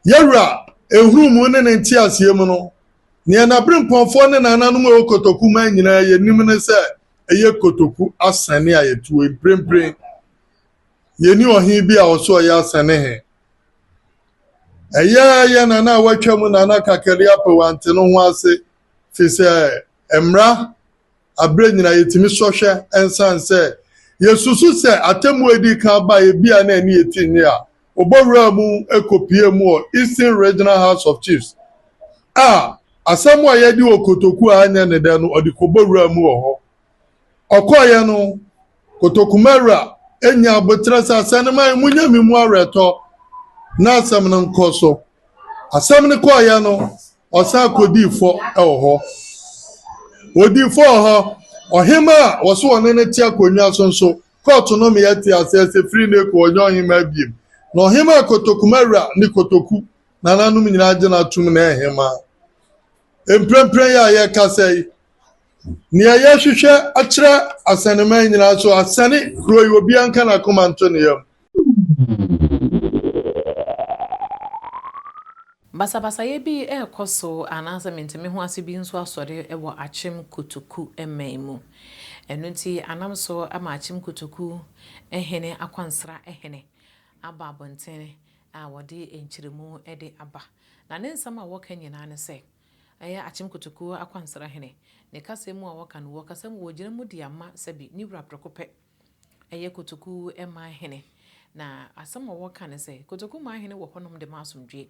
Yara ehuru mu ne nti asie mu no ne na brempɔnfo ne nananom e Kotoku man nyina ye nim ne se eye Kotoku asane a yetu emprempren ye ni ohin bi a oso ya asane he ye nana watwa mu nana kakari apawante no ho ase fi se emra abre nyina yetimi sohwe ensan se yesusu se atemu edi ka ba ye bia na ani etinni a obowura mu ekopie mu Eastern Regional House of Chiefs asɛm a yɛdi wɔ Kotoku a anya ne da no ɔde kɔbɔwura mu wɔ hɔ ɔkɔɔyɛ no Kotokumara enya abotra sɛ asɛm man munya me mu awretɔ na asɛm no nkɔ so asɛm no kɔɔyɛ no ɔsa kodifo ɛwɔ hɔ odifo hɔ ɔhema a wɔso wɔne ne tia konwa so nso kɔɔto no me yɛte asɛsɛ firi ne ko ɔnyɛ ɔhema biem na ɔhema Kotokumara ne Kotoku nananom nyina agye na tum na ɛhema emprempren ya ye kasai ni ya hwehwe akyerɛ asaneman nyina so asane kuro yi obi anka na komanto ne yam Basa ye bi ekoso anansa mentemi ho ase bi nso asɔre ɛwɔ Akyeam Kotoku emaimu eno nti anam so ama Akyeam Kotoku ehene akwansra ehene aba abontene a wode enkyiremu ede aba na ne nsama wɔka nyina ne sɛ Akyeam Kotoku akwansra hene ne kasemu a wɔka no wɔkasem wɔ gyina mu di ama sabi ni wura prekope Kotoku ema hene na asɛm a wɔka ne sɛ Kotoku ma hene wɔ hɔnom de masomdwe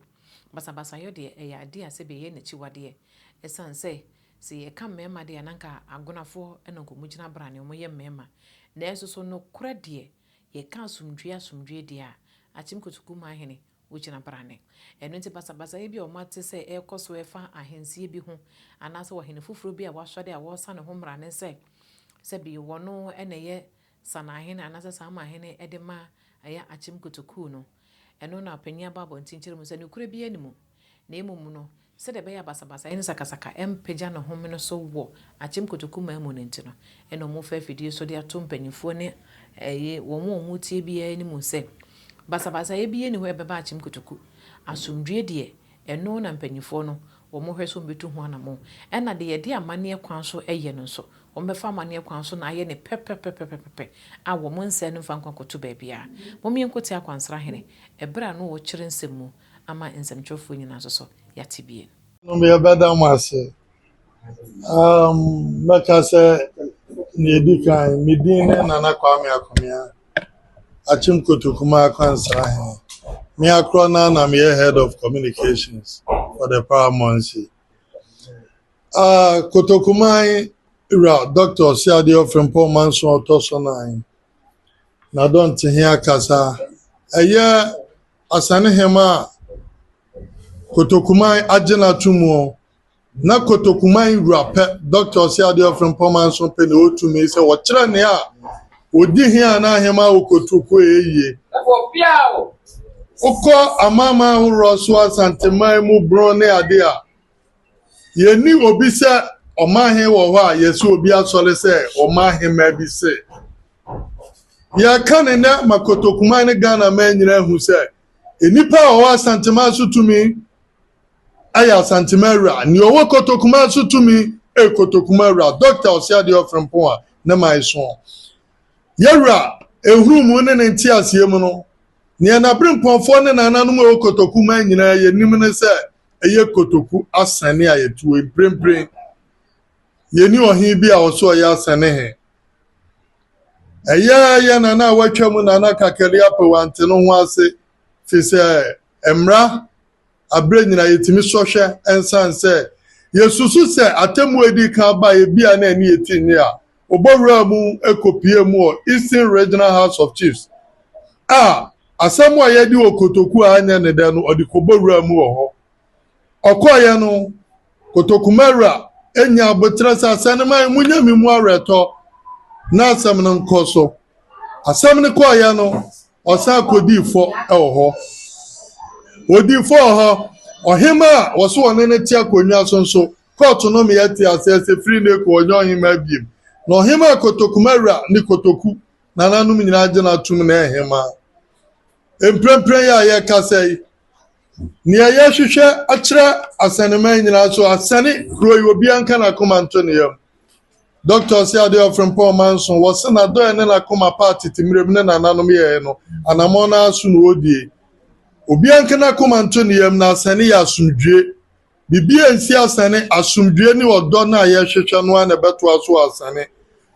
basa yo de ade a sebe ye n'achi wade esan sɛ ye ka mema de ananka agonafo enonko mugina brane mo ye mema na eso no kora de ye ka asomdwe de a Akyeam Kotoku ma hene wugina brane eno nti basa ye bi o mate sɛ ekoso efa ahensie bi ho anase wo hene fufuro bi a wasɔde a wɔsa ne ho mrane sɛ bi wono ene ye sana hene anase sama hene ede ma aya Akyeam Kotoku no eno na panya babo ntinkyere mu sɛ ne kura bi animu na emum no sɛ de be ya basa ene sakasaka empagya ne home no so wo Akyeam Kotoku ma mu ne ntino eno mo fa fidie so de ato mpanyifo ne wo mo tie bi animu sɛ basa ye bi ani ho ebeba Akyeam Kotoku asomdwe de eno na mpanyifo no wo mo hwe so betu ho anamo ena de ye de amane kwan so eye no so wo mbefa amane kwan so na aye ne pepepepepepe a wo mo nse no fa nkwakoto ba bia mo mi nkote akwansra hene ebra no wo kyere nsemu ama nsemtwofo nyina so yate bie no me beda mo ase maka se ne dikan midin na na kwa me akomia Akyeam Kotoku ma akwansra hene me akro na me head of communications for the paramountcy Kotoku man Dr. Siadio from Manso Tosonai. Na don't hear Kasa. Asane hema Kotoku man ajena tumo. Na Kotoku man rape Dr. Siadio from Manso Penny to me say what chira odi hia na hema Kotoku eye. Oko amama uro so asantema mu bro ne ade a. Ye ni obi se Omahe wo ho a yesu obi asole se omahe ma bi se ya kane na Kotoku man ne Ghana man nyina hu se enipa o asantema so tumi aya asantema ra ni owo Kotoku man so tumi Kotoku man ra Dr. Osiadio from Poa na mai so yara ehuru mu ne nti asiem no ne na brempɔnfo ne nananom e Kotoku man nyina ye nim ne se eye Kotoku asane a yetu emprempren ye ni ohin bi a oso ya asane he ye nana watwa mu nana kakari apawante no ho ase fi se emra abre nyina yetimi sohwe ensan se yesusu se atemu edi ka ba ye bia na ani etinni a obowura mu ekopie mu Eastern Regional House of Chiefs asɛm a yɛdi wɔ Kotoku a anya ne da no ɔde kɔbowura mu wɔ hɔ ɔkɔɔyɛ no Kotokumara enya abotra sɛ asɛm man munya me mu awretɔ na asɛm no nkɔ so asɛm no kɔɔyɛ no ɔsa kodifo ɛwɔ hɔ odifo hɔ ɔhema a wɔso wɔne ne tia konwa so nso kɔɔto no me yɛte asɛsɛ firi ne ko ɔnyɛ ɔhema biem na ɔhema Kotokumara ne Kotoku nananom nyina agye na tum na ɛhema emprempren ya ye kasai Nia yɛhwehwɛ akyerɛ asanema nyinaa so asane kuro yi obi anka na koma nto ne yam. Doctor si ade ofren Paul Manson was na do ene na koma party timrem ne nananom ye no anamo na asu no odie. Obi anka na koma nto ne yam na asane ya asumdwe. Bibi ensi asane asumdwe ni odo na yɛhwehwɛ no ana beto aso asane.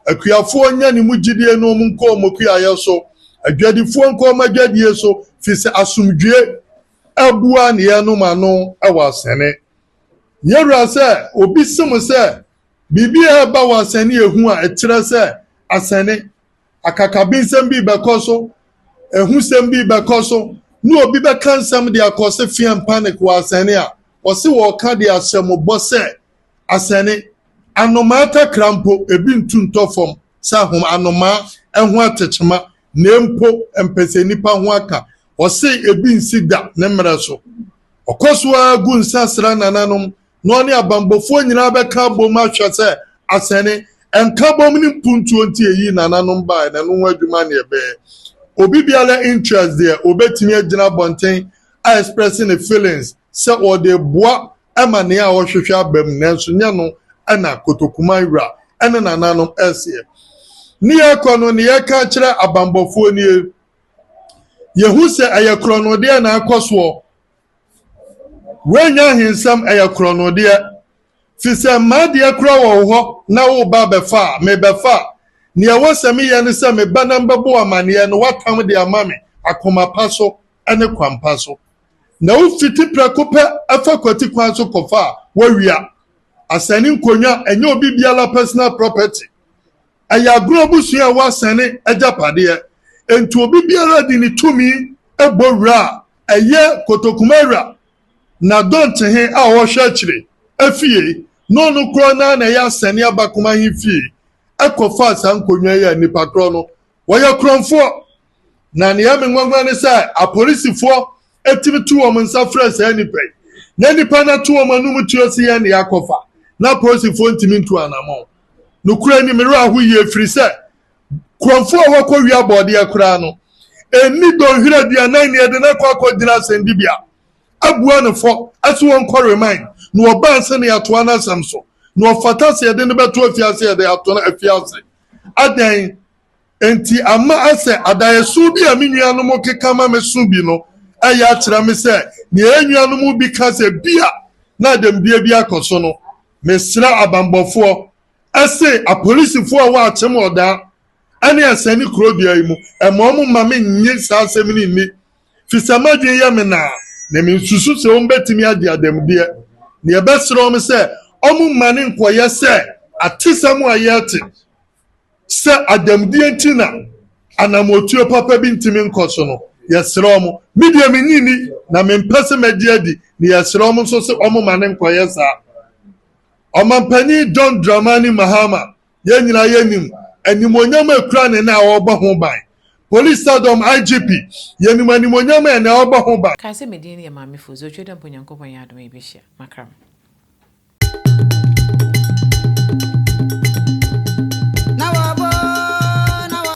Akuafo nya ni mugidie no mu nko mokuya yeso. Adwadifo nko madwadie so fise asumdwe abua ne yanu mano ewa asane. Yewura se obi sim se bibi eba wasane ehu a ekyere se asane akakabinsem bi bekoso ehusem bi bekoso no obi be kansam de akose fiam panic wasane a wose wo ka de asemo se asane anomata krampo ebi ntuntofom sa hom anoma ehu atechema nempo empese nipa ho aka wose ebi nsida ne mreso okoswa gu nsasra nananom no ne abambofo nyina be ka bom ahwese asane enka bom ni mpuntu onti eyi nananom ba na no adwuma ne ebe obi biala interest there obetimi agina bonten a expressing the feelings say or the boa ema ne a wohwehwe abam nanso nya no ana kotokuma wura ene nananom ese ni yakono ne yaka kire abambofo ni yehu se ayekronode na akoso wenya hinsam ayekronode fise made akra wo ho na wo ba befa me befa ne awosame ye ne se me banam bebo amane no watam de amame akoma paso ene kwampa so na wo fiti prakope afa kwati kwan so kofa wawia asani nkonya enye obi biala personal property ayagro busua wasane ajapade entu obi biala di ni tumi ebowura eye kotokumara na donte he a wo hwa kire afie no no kro na ya sane abakoma he fie ekofa sankonwa ya nipa kro no wo ya kronfo na ne ya menwangwa ne sai apolisifo etimi tu wo nsa fresh anipa na nipa na tu wo manum tuosi ya ne yakofa na apolisifo ntimi ntu anamo no kura ni mero ahu ye firi se kronfo wo kɔ wi abode akura no eni don hira dia nan ne de na kɔ dina sendibia abua ne fo aso won kɔ remind no oba nse ne ato na samso no ofata se de ne beto afiase de ato na afiase adan enti ama ase adayesu bi aminua no mo kekama mesu bi no aya akira me se ne enua no mu bi ka se bia na dem bi akoso no mesra abambofo ase apolisifo a wa akyem oda ane asani krobia imu emom mame nyi sa asemni ni fisamadwe ya me na me nsusu se on betimi ade adamde ne ebesro me se omu mane nkoye se atesamu ayete se adamde ntina anamotuo papa bi ntimi nkoso no yesro mo media menyini na me mpese magiadi ne yesro mo so se omu mane nkoye sa Omampani John Dramani Mahama yenyina yenim animonyam ekura ne na obo ho ban police stadium IGP yenim animonyam na obo ho ban ka se medin ye maame fuzo twedam ponyankopon ya adom ebehia makram